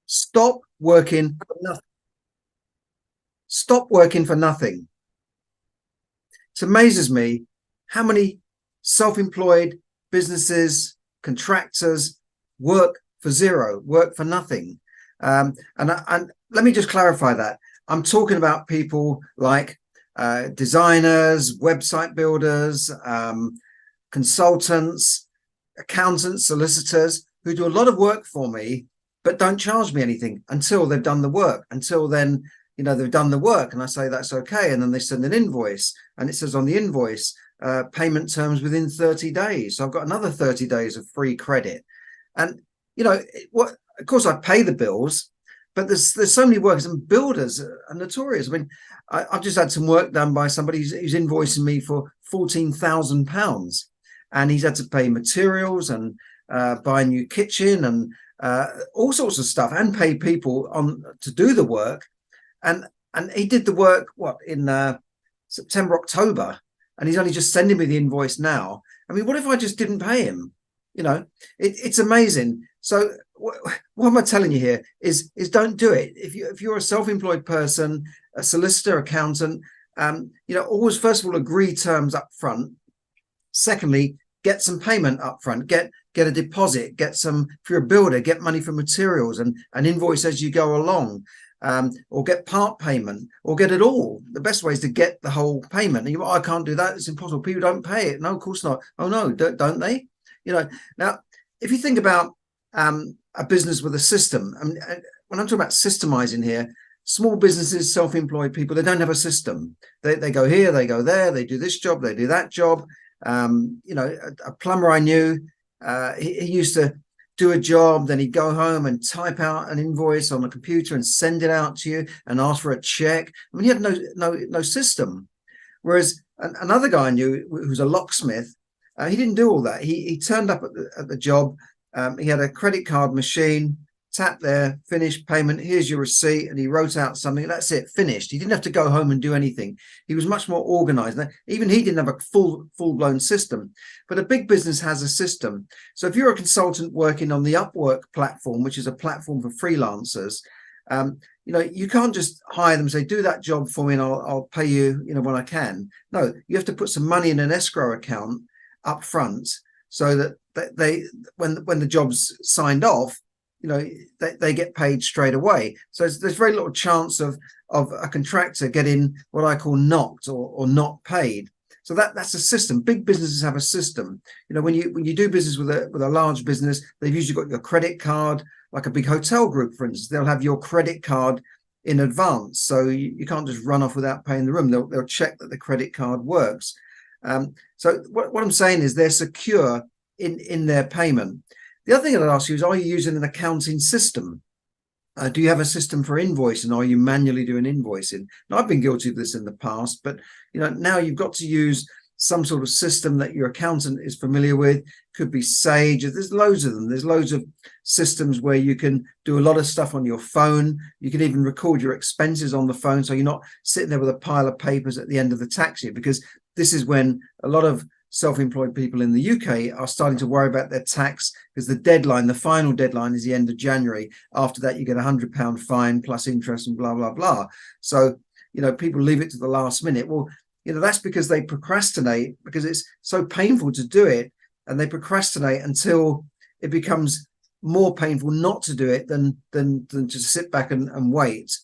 Stop working for nothing. Stop working for nothing. It amazes me how many self-employed businesses, contractors work for zero, work for nothing. And let me just clarify that. I'm talking about people like designers, website builders, consultants, accountants, solicitors, who do a lot of work for me, but don't charge me anything until they've done the work. Until then, they've done the work and I say that's okay. And then they send an invoice and it says on the invoice, payment terms within 30 days. So I've got another 30 days of free credit. And, of course I pay the bills, but there's so many workers, and builders are notorious. I mean, I've just had some work done by somebody who's invoicing me for £14,000, and he's had to pay materials and buy a new kitchen and all sorts of stuff, and pay people to do the work. And he did the work in September, October, and he's only just sending me the invoice now. I mean, what if I just didn't pay him? It's amazing. So what am I telling you here is don't do it. If you're a self-employed person, a solicitor, accountant, always first of all agree terms up front. Secondly, get some payment up front. Get a deposit. Get some, if you're a builder, get money for materials and invoice as you go along. Or get part payment, or get it all. The best way is to get the whole payment. And I can't do that. It's impossible. People don't pay it. No, of course not. Oh no, don't they? Now, if you think about a business with a system, when I'm talking about systemizing here, small businesses, self-employed people, they don't have a system. They go here, they go there, they do this job, they do that job. A plumber I knew, he used to do a job, then he'd go home and type out an invoice on the computer and send it out to you and ask for a check. I mean, he had no system. Whereas another guy I knew, who's a locksmith, he didn't do all that. He turned up at the job. He had a credit card machine, tap there, finish payment, here's your receipt, and he wrote out something. That's it, finished. He didn't have to go home and do anything. He was much more organized. Even he didn't have a full-blown system, but a big business has a system. So if you're a consultant working on the Upwork platform, which is a platform for freelancers, you can't just hire them and say, do that job for me and I'll pay you, when I can. No, you have to put some money in an escrow account up front so that they, when the job's signed off, they get paid straight away. So there's very little chance of a contractor getting what I call knocked or not paid. So that's a system. Big businesses have a system. When you do business with a large business, they've usually got your credit card. Like a big hotel group, for instance, they'll have your credit card in advance, so you can't just run off without paying the room. They'll check that the credit card works. So what I'm saying is they're secure in their payment. The other thing I'd ask you is, are you using an accounting system? Do you have a system for invoicing? Or are you manually doing invoicing? Now, I've been guilty of this in the past, but now you've got to use some sort of system that your accountant is familiar with. Could be Sage. There's loads of them. There's loads of systems where you can do a lot of stuff on your phone. You can even record your expenses on the phone, so you're not sitting there with a pile of papers at the end of the tax year, because this is when a lot of self-employed people in the UK are starting to worry about their tax, because the final deadline is the end of January. After that, you get £100 fine plus interest and blah, blah, blah. So, people leave it to the last minute. Well, that's because they procrastinate, because it's so painful to do it, and they procrastinate until it becomes more painful not to do it than to sit back and wait.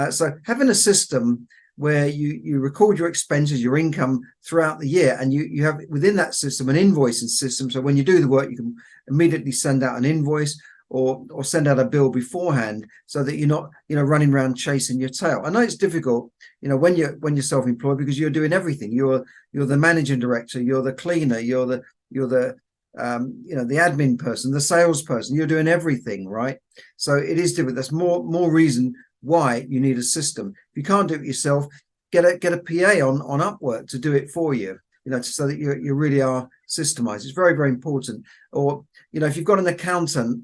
So having a system where you record your expenses, your income throughout the year, and you have within that system an invoicing system. So when you do the work, you can immediately send out an invoice or send out a bill beforehand, so that you're not running around chasing your tail. I know it's difficult, when you're self-employed, because you're doing everything. You're the managing director, you're the cleaner, you're the the admin person, the salesperson. You're doing everything, right? So it is difficult. That's more reason why you need a system. If you can't do it yourself, get a PA on Upwork to do it for you, so that you really are systemized. It's very, very important. Or, if you've got an accountant,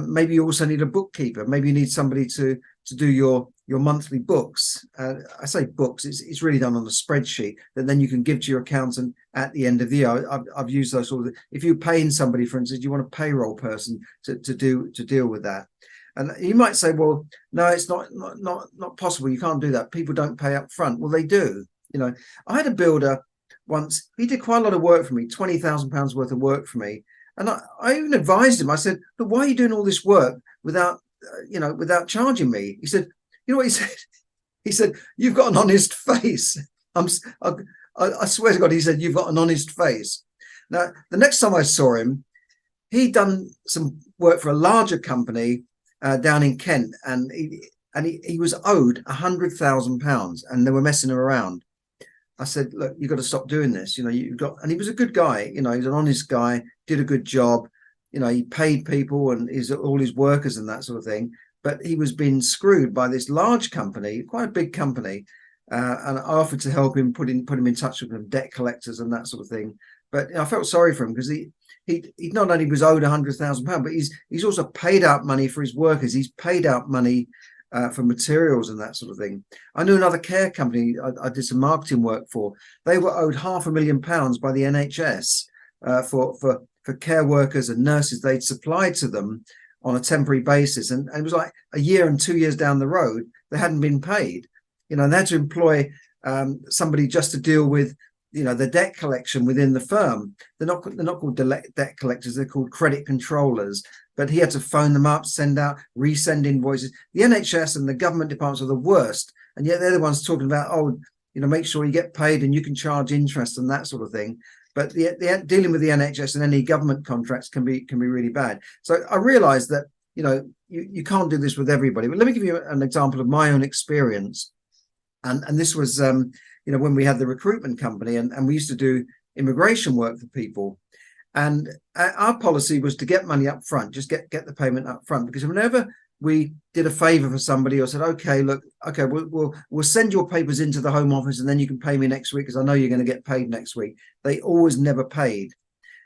maybe you also need a bookkeeper. Maybe you need somebody to do your monthly books. I say books, it's really done on a spreadsheet that then you can give to your accountant at the end of the year. I've used those if you're paying somebody, for instance, you want a payroll person to deal with that. And you might say, well, no, it's not possible. You can't do that. People don't pay up front. Well, they do. You know, I had a builder once. He did quite a lot of work for me, £20,000 worth of work for me. And I even advised him. I said, look, why are you doing all this work without, without charging me? He said, you know what he said? He said, you've got an honest face. I swear to God, he said, you've got an honest face. Now, the next time I saw him, he'd done some work for a larger company down in Kent, and he was owed £100,000, and they were messing him around. I said, look, you've got to stop doing this. You know, you've got, and he was a good guy. You know, he's an honest guy, did a good job. You know, he paid people and all his workers and that sort of thing. But he was being screwed by this large company, quite a big company. And I offered to help him, put him in touch with them, debt collectors and that sort of thing. But I felt sorry for him because he not only was owed £100,000, but he's also paid out money for his workers. He's paid out money for materials and that sort of thing. I knew another care company I did some marketing work for. They were owed £500,000 by the NHS for care workers and nurses they'd supplied to them on a temporary basis, and it was like a year and 2 years down the road they hadn't been paid. You know, and they had to employ somebody just to deal with, you know, the debt collection within the firm. They're not called debt collectors, they're called credit controllers. But he had to phone them up, resend invoices. The NHS and the government departments are the worst, and yet they're the ones talking about, oh, you know, make sure you get paid and you can charge interest and that sort of thing. But the dealing with the NHS and any government contracts can be really bad. So I realized that, you know, you can't do this with everybody. But let me give you an example of my own experience. And this was, you know, when we had the recruitment company, and we used to do immigration work for people. And our policy was to get money up front, just get the payment up front, because whenever we did a favor for somebody or said, okay, look, okay, we'll send your papers into the Home Office and then you can pay me next week because I know you're going to get paid next week. They always never paid.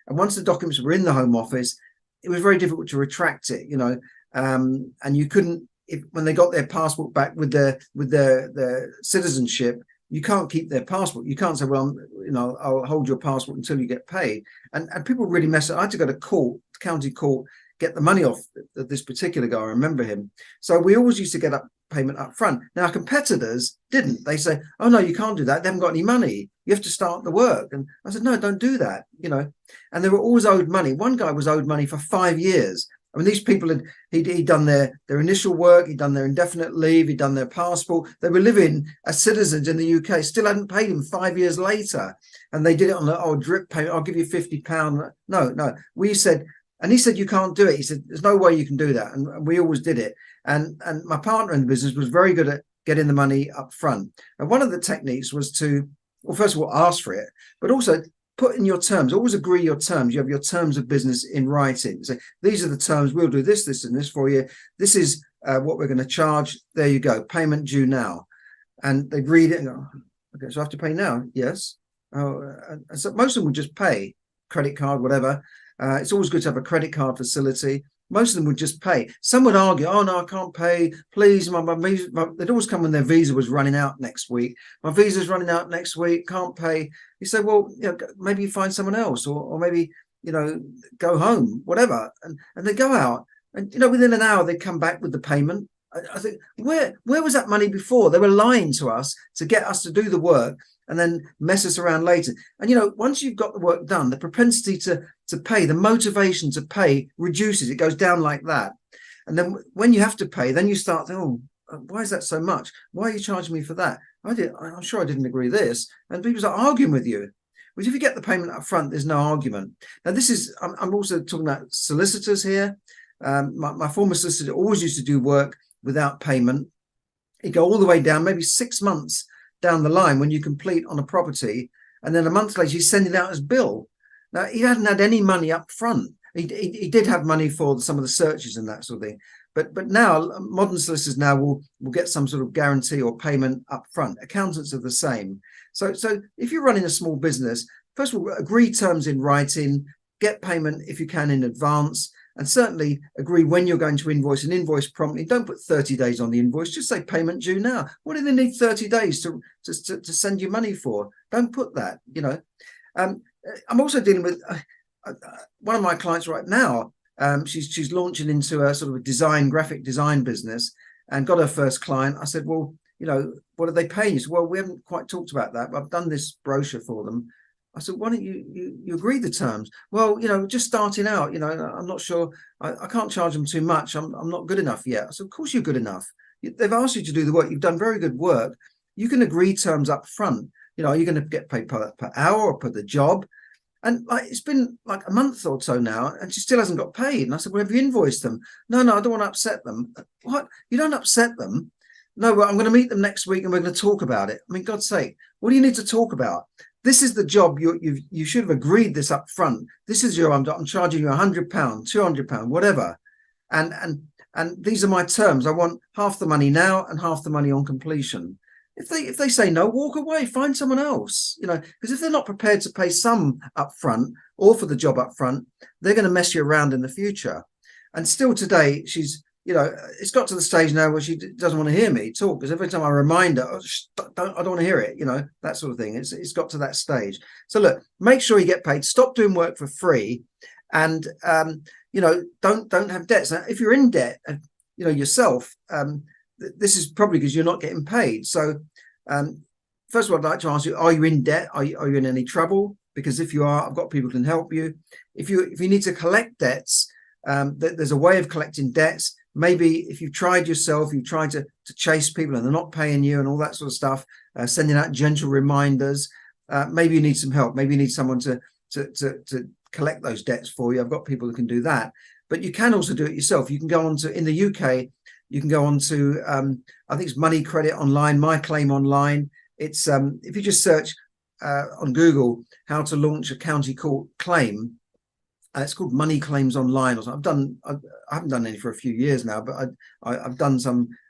And once the documents were in the Home Office, it was very difficult to retract it, you know, and you couldn't, when they got their passport back with their citizenship, you can't keep their passport. You can't say, well, you know, I'll hold your passport until you get paid. And people really mess up. I had to go to court, county court, get the money off this particular guy. I remember him. So we always used to get payment up front. Now, our competitors didn't. They say, oh, no, you can't do that. They haven't got any money. You have to start the work. And I said, no, don't do that, you know. And they were always owed money. One guy was owed money for 5 years. I mean, these people he'd done their initial work, he'd done their indefinite leave, he'd done their passport. They were living as citizens in the UK, still hadn't paid him 5 years later. And they did it on the drip payment. I'll give you £50. No. We said, and he said, you can't do it. He said, there's no way you can do that. And we always did it. And my partner in the business was very good at getting the money up front. And one of the techniques was to, well, first of all, ask for it, but also put in your terms, always agree your terms. You have your terms of business in writing. So these are the terms, we'll do this, this, and this for you. This is what we're going to charge. There you go, payment due now. And they read it and go, okay, so I have to pay now? Yes. And so most of them would just pay, credit card, whatever. It's always good to have a credit card facility. Most of them would just pay. Some would argue, oh, no, I can't pay. Please, my visa. They'd always come when their visa was running out next week. My visa's running out next week, can't pay. You say, well, you know, maybe you find someone else, or maybe, you know, go home, whatever. And they go out, and, you know, within an hour, they come back with the payment. I think, where was that money before? They were lying to us to get us to do the work and then mess us around later. And, you know, once you've got the work done, the propensity to pay, the motivation to pay reduces. It goes down like that. And then when you have to pay, then you start thinking, oh, why is that so much? Why are you charging me for that? I'm sure I didn't agree this. And people start arguing with you. Which if you get the payment up front, there's no argument. Now, this is, I'm also talking about solicitors here. My former solicitor always used to do work without payment. He'd go all the way down, maybe 6 months down the line when you complete on a property, and then a month later he's sending out his bill. Now, he hadn't had any money up front. He did have money for some of the searches and that sort of thing, but now modern solicitors now will get some sort of guarantee or payment up front. Accountants are the same. So if you're running a small business, first of all, agree terms in writing, get payment if you can in advance, and certainly agree when you're going to invoice promptly. Don't put 30 days on the invoice. Just say payment due now. What do they need 30 days to send you money for? Don't put that, you know. I'm also dealing with one of my clients right now. She's launching into a sort of a graphic design business, and got her first client. I said, well, what are they paying you? She said, well, we haven't quite talked about that, but I've done this brochure for them. I said, why don't you agree the terms? Well, just starting out, I'm not sure. I can't charge them too much. I'm not good enough yet. I said, of course you're good enough. They've asked you to do the work. You've done very good work. You can agree terms up front. Are you going to get paid per hour or per the job? And it's been like a month or so now, and she still hasn't got paid. And I said, well, have you invoiced them? No, I don't want to upset them. What? You don't upset them? No, well, I'm going to meet them next week and we're going to talk about it. I mean, God's sake, what do you need to talk about? This is the job. You should have agreed this up front. This is I'm charging you £100, £200, whatever. And these are my terms. I want half the money now and half the money on completion. If they say no, walk away, find someone else, because if they're not prepared to pay some upfront or for the job upfront, they're going to mess you around in the future. And still today, she's, it's got to the stage now where she doesn't want to hear me talk, because every time I remind her, I don't want to hear it, that sort of thing. It's got to that stage. So look, make sure you get paid. Stop doing work for free, and don't have debts. Now, if you're in debt, yourself, this is probably because you're not getting paid. So first of all, I'd like to ask you, are you in debt? Are you in any trouble? Because if you are, I've got people who can help you. If you need to collect debts, there's a way of collecting debts. Maybe if you've tried yourself, you've tried to chase people and they're not paying you and all that sort of stuff, sending out gentle reminders, maybe you need some help. Maybe you need someone to collect those debts for you. I've got people who can do that. But you can also do it yourself. You can go on to, in the UK, you can go on to, I think it's Money Credit Online, My Claim Online. It's if you just search on Google how to launch a county court claim, it's called Money Claims Online. Or something. I haven't done any for a few years now, but I've done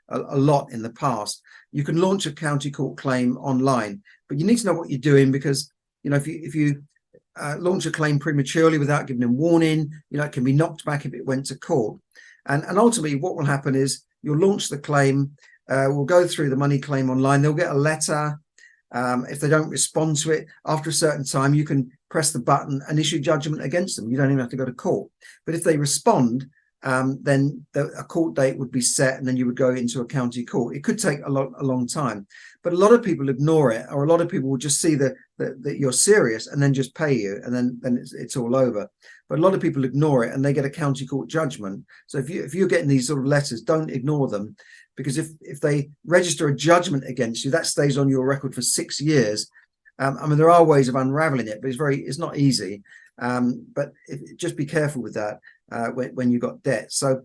a lot in the past. You can launch a county court claim online, but you need to know what you're doing, because if you launch a claim prematurely without giving them warning, it can be knocked back if it went to court. And ultimately, what will happen is you'll launch the claim. We'll go through the Money Claim Online. They'll get a letter. If they don't respond to it after a certain time, you can press the button and issue judgment against them. You don't even have to go to court. But if they respond, then a court date would be set, and then you would go into a county court. It could take a long time, but a lot of people ignore it, or a lot of people will just see that you're serious and then just pay you, and then it's all over. But a lot of people ignore it and they get a county court judgment. So if you're getting these sort of letters, don't ignore them, because if they register a judgment against you, that stays on your record for 6 years. I mean, there are ways of unraveling it, but it's not easy. But just be careful with that when you've got debt. So,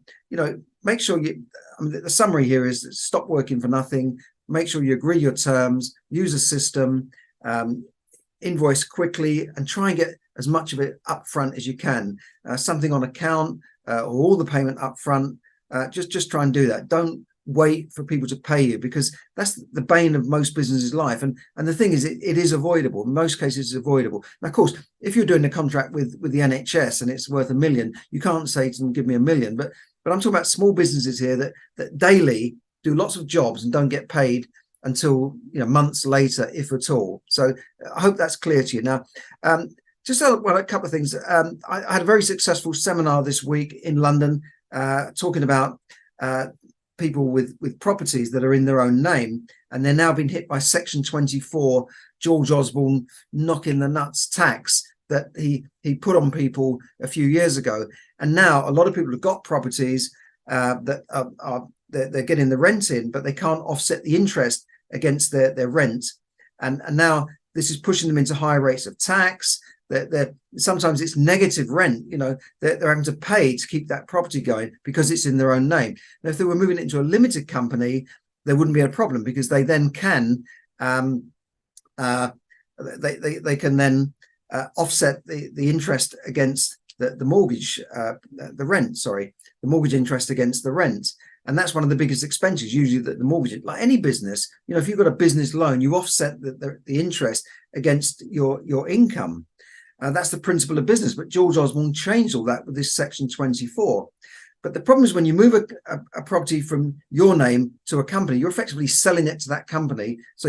make sure the summary here is stop working for nothing. Make sure you agree your terms, use a system, invoice quickly, and try and get as much of it up front as you can. Something on account, or all the payment up front. Just try and do that. Don't wait for people to pay you, because that's the bane of most businesses' life. And the thing is, it is avoidable. In most cases, it's avoidable. Now, of course, if you're doing a contract with the NHS and it's worth $1 million, you can't say to them, give me $1 million. But I'm talking about small businesses here that daily do lots of jobs and don't get paid until months later, if at all. So I hope that's clear to you. Now, just a couple of things. I had a very successful seminar this week in London, talking about people with properties that are in their own name, and they're now being hit by Section 24, George Osborne knocking the nuts tax that he put on people a few years ago. And now a lot of people have got properties that they're getting the rent in, but they can't offset the interest against their rent. And now this is pushing them into high rates of tax. Sometimes it's negative rent, they're having to pay to keep that property going because it's in their own name. Now, if they were moving it into a limited company, there wouldn't be a problem, because they then can they can then offset the interest against the mortgage, the mortgage interest against the rent. And that's one of the biggest expenses, usually, that the mortgage, like any business, if you've got a business loan, you offset the interest against your income. That's the principle of business. But George Osborne changed all that with this Section 24. But the problem is, when you move a property from your name to a company, you're effectively selling it to that company. So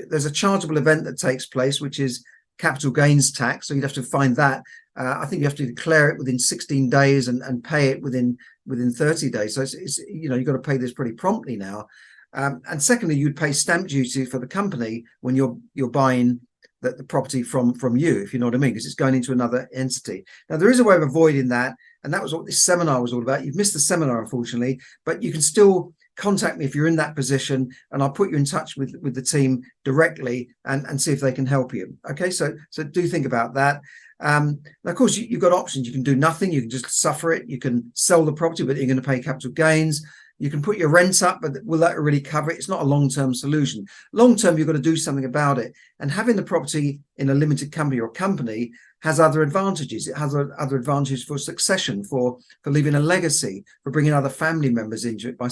there's a chargeable event that takes place, which is capital gains tax. So you'd have to find that. I think you have to declare it within 16 days and pay it within 30 days. So it's you've got to pay this pretty promptly now. And secondly, you'd pay stamp duty for the company when you're buying the property from you, if you know what I mean, because it's going into another entity. Now, there is a way of avoiding that, and that was what this seminar was all about. You've missed the seminar, unfortunately, but you can still contact me if you're in that position, and I'll put you in touch with the team directly and see if they can help you. Okay, so do think about that. Now, of course, you've got options. You can do nothing. You can just suffer it. You can sell the property, but you're going to pay capital gains. You can put your rent up, but will that really cover it? It's not a long-term solution. Long-term, you've got to do something about it. And having the property in a limited company or company has other advantages. It has other advantages for succession, for leaving a legacy, for bringing other family members into it by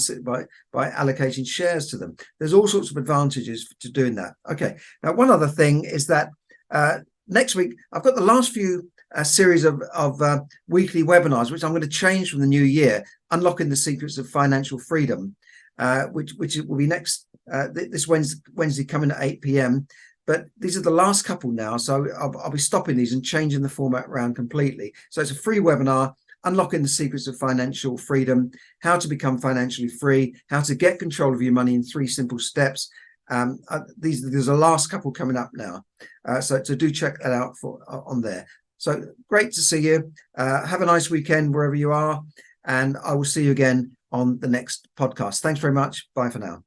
allocating shares to them. There's all sorts of advantages to doing that. Okay. Now, one other thing is that next week, I've got the last few series of weekly webinars, which I'm going to change from the new year, Unlocking the Secrets of Financial Freedom, which will be next this Wednesday coming at 8 p.m. But these are the last couple now, so I'll be stopping these and changing the format around completely. So it's a free webinar, Unlocking the Secrets of Financial Freedom, how to become financially free, how to get control of your money in 3 simple steps. There's a last couple coming up now, so do check that out on there. So great to see you. Have a nice weekend wherever you are, and I will see you again on the next podcast. Thanks very much. Bye for now.